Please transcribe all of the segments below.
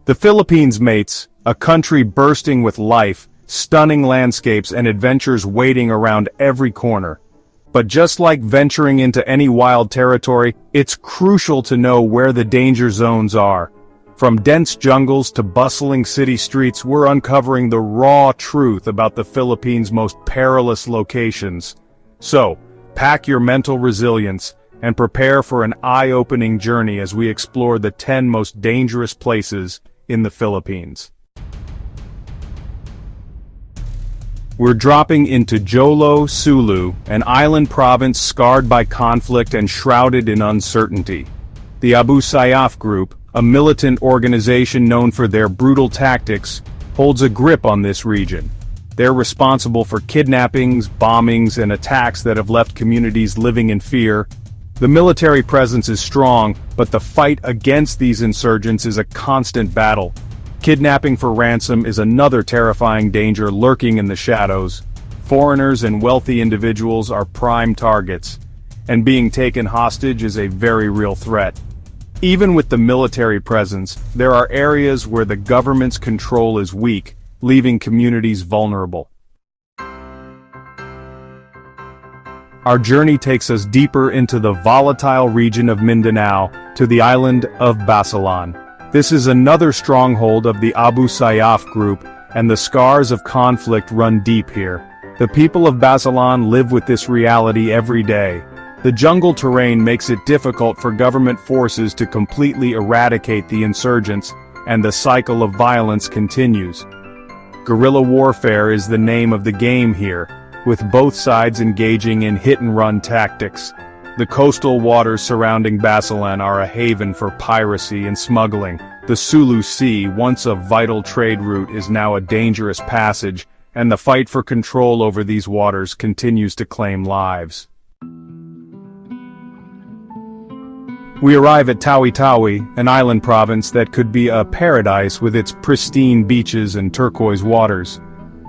The Philippines, mates, a country bursting with life, stunning landscapes and adventures waiting around every corner. But just like venturing into any wild territory, it's crucial to know where the danger zones are. From dense jungles to bustling city streets, we're uncovering the raw truth about the Philippines' most perilous locations. So, pack your mental resilience and prepare for an eye-opening journey as we explore the 10 most dangerous places in the Philippines. We're dropping into Jolo, Sulu, an island province scarred by conflict and shrouded in uncertainty. The Abu Sayyaf Group, a militant organization known for their brutal tactics, holds a grip on this region. They're responsible for kidnappings, bombings, and attacks that have left communities living in fear. The military presence is strong, but the fight against these insurgents is a constant battle. Kidnapping for ransom is another terrifying danger lurking in the shadows. Foreigners and wealthy individuals are prime targets, and being taken hostage is a very real threat. Even with the military presence, there are areas where the government's control is weak, leaving communities vulnerable. Our journey takes us deeper into the volatile region of Mindanao, to the island of Basilan. This is another stronghold of the Abu Sayyaf Group, and the scars of conflict run deep here. The people of Basilan live with this reality every day. The jungle terrain makes it difficult for government forces to completely eradicate the insurgents, and the cycle of violence continues. Guerrilla warfare is the name of the game here, with both sides engaging in hit-and-run tactics. The coastal waters surrounding Basilan are a haven for piracy and smuggling. The Sulu Sea, once a vital trade route, is now a dangerous passage, and the fight for control over these waters continues to claim lives. We arrive at Tawi-Tawi, an island province that could be a paradise with its pristine beaches and turquoise waters.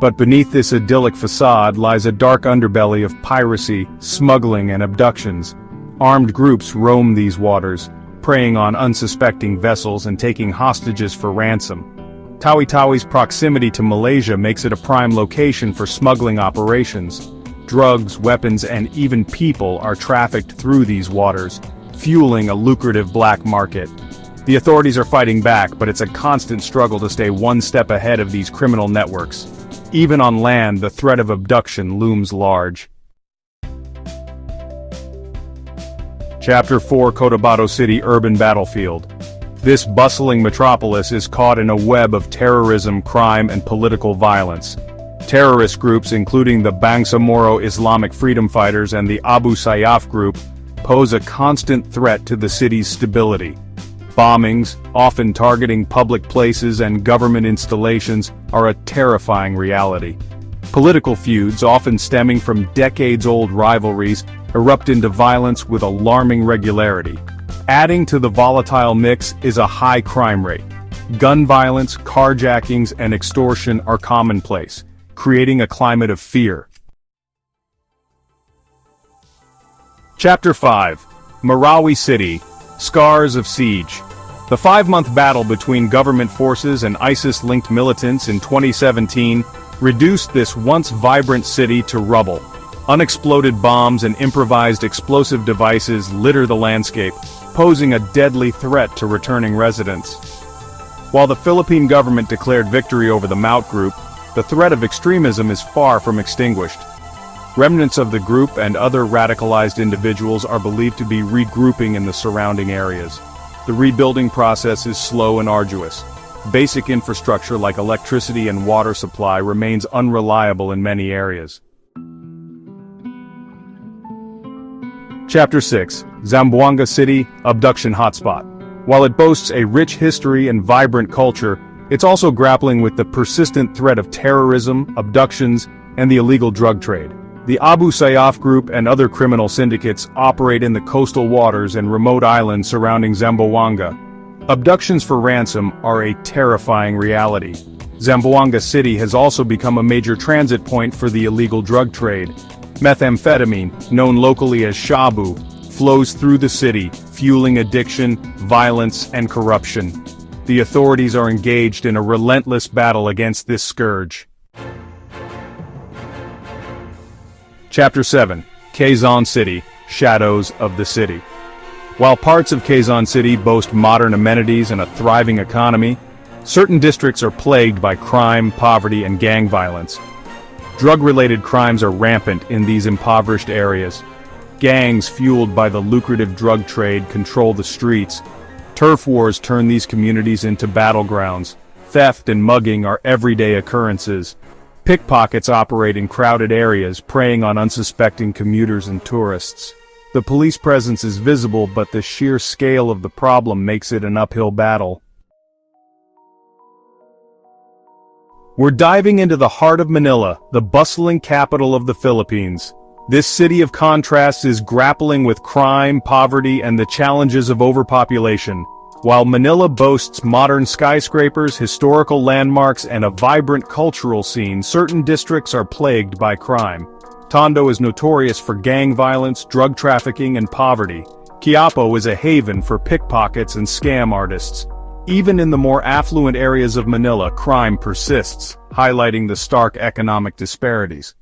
But beneath this idyllic facade lies a dark underbelly of piracy, smuggling, and abductions. Armed groups roam these waters, preying on unsuspecting vessels and taking hostages for ransom. Tawi-Tawi's proximity to Malaysia makes it a prime location for smuggling operations. Drugs, weapons, and even people are trafficked through these waters, fueling a lucrative black market. The authorities are fighting back, but it's a constant struggle to stay one step ahead of these criminal networks. Even on land, the threat of abduction looms large. Chapter 4: Cotabato City Urban Battlefield. This bustling metropolis is caught in a web of terrorism, crime, and political violence. Terrorist groups including the Bangsamoro Islamic Freedom Fighters and the Abu Sayyaf Group pose a constant threat to the city's stability. Bombings, often targeting public places and government installations, are a terrifying reality. Political feuds, often stemming from decades-old rivalries, erupt into violence with alarming regularity. Adding to the volatile mix is a high crime rate. Gun violence, carjackings, and extortion are commonplace, creating a climate of fear. Chapter 5: Marawi City, Scars of Siege. The 5-month battle between government forces and ISIS-linked militants in 2017 reduced this once vibrant city to rubble. Unexploded bombs and improvised explosive devices litter the landscape, posing a deadly threat to returning residents. While the Philippine government declared victory over the Maut Group, the threat of extremism is far from extinguished. Remnants of the group and other radicalized individuals are believed to be regrouping in the surrounding areas. The rebuilding process is slow and arduous. Basic infrastructure like electricity and water supply remains unreliable in many areas. Chapter 6: Zamboanga City, Abduction Hotspot. While it boasts a rich history and vibrant culture, it's also grappling with the persistent threat of terrorism, abductions, and the illegal drug trade. The Abu Sayyaf Group and other criminal syndicates operate in the coastal waters and remote islands surrounding Zamboanga. Abductions for ransom are a terrifying reality. Zamboanga City has also become a major transit point for the illegal drug trade. Methamphetamine, known locally as shabu, flows through the city, fueling addiction, violence, and corruption. The authorities are engaged in a relentless battle against this scourge. Chapter 7. Quezon City, Shadows of the City. While parts of Quezon City boast modern amenities and a thriving economy, certain districts are plagued by crime, poverty, and gang violence. Drug-related crimes are rampant in these impoverished areas. Gangs fueled by the lucrative drug trade control the streets. Turf wars turn these communities into battlegrounds. Theft and mugging are everyday occurrences. Pickpockets operate in crowded areas, preying on unsuspecting commuters and tourists. The police presence is visible, but the sheer scale of the problem makes it an uphill battle. We're diving into the heart of Manila, the bustling capital of the Philippines. This city of contrasts is grappling with crime, poverty, and the challenges of overpopulation. While Manila boasts modern skyscrapers, historical landmarks, and a vibrant cultural scene, certain districts are plagued by crime. Tondo is notorious for gang violence, drug trafficking, and poverty. Quiapo is a haven for pickpockets and scam artists. Even in the more affluent areas of Manila, crime persists, highlighting the stark economic disparities.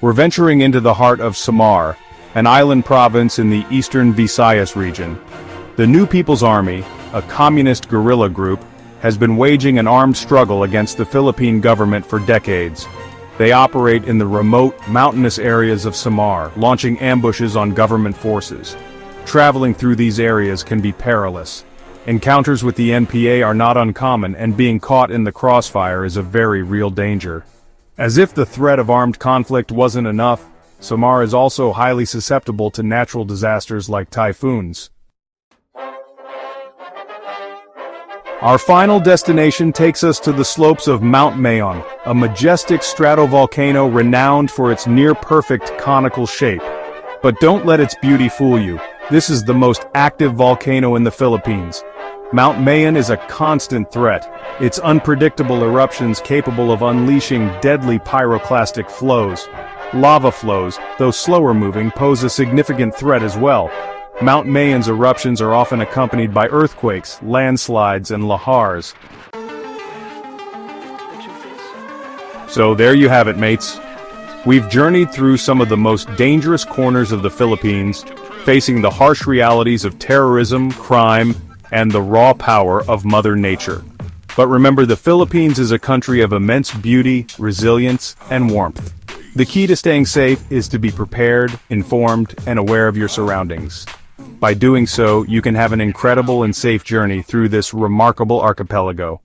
We're venturing into the heart of Samar, an island province in the eastern Visayas region. The New People's Army, a communist guerrilla group, has been waging an armed struggle against the Philippine government for decades. They operate in the remote, mountainous areas of Samar, launching ambushes on government forces. Traveling through these areas can be perilous. Encounters with the NPA are not uncommon, and being caught in the crossfire is a very real danger. As if the threat of armed conflict wasn't enough, Samar is also highly susceptible to natural disasters like typhoons. Our final destination takes us to the slopes of Mount Mayon, a majestic stratovolcano renowned for its near-perfect conical shape. But don't let its beauty fool you. This is the most active volcano in the Philippines. Mount Mayon is a constant threat, its unpredictable eruptions capable of unleashing deadly pyroclastic flows. Lava flows, though slower moving, pose a significant threat as well. Mount Mayon's eruptions are often accompanied by earthquakes, landslides, and lahars. So there you have it, mates. We've journeyed through some of the most dangerous corners of the Philippines, facing the harsh realities of terrorism, crime, and the raw power of Mother Nature. But remember, the Philippines is a country of immense beauty, resilience, and warmth. The key to staying safe is to be prepared, informed, and aware of your surroundings. By doing so, you can have an incredible and safe journey through this remarkable archipelago.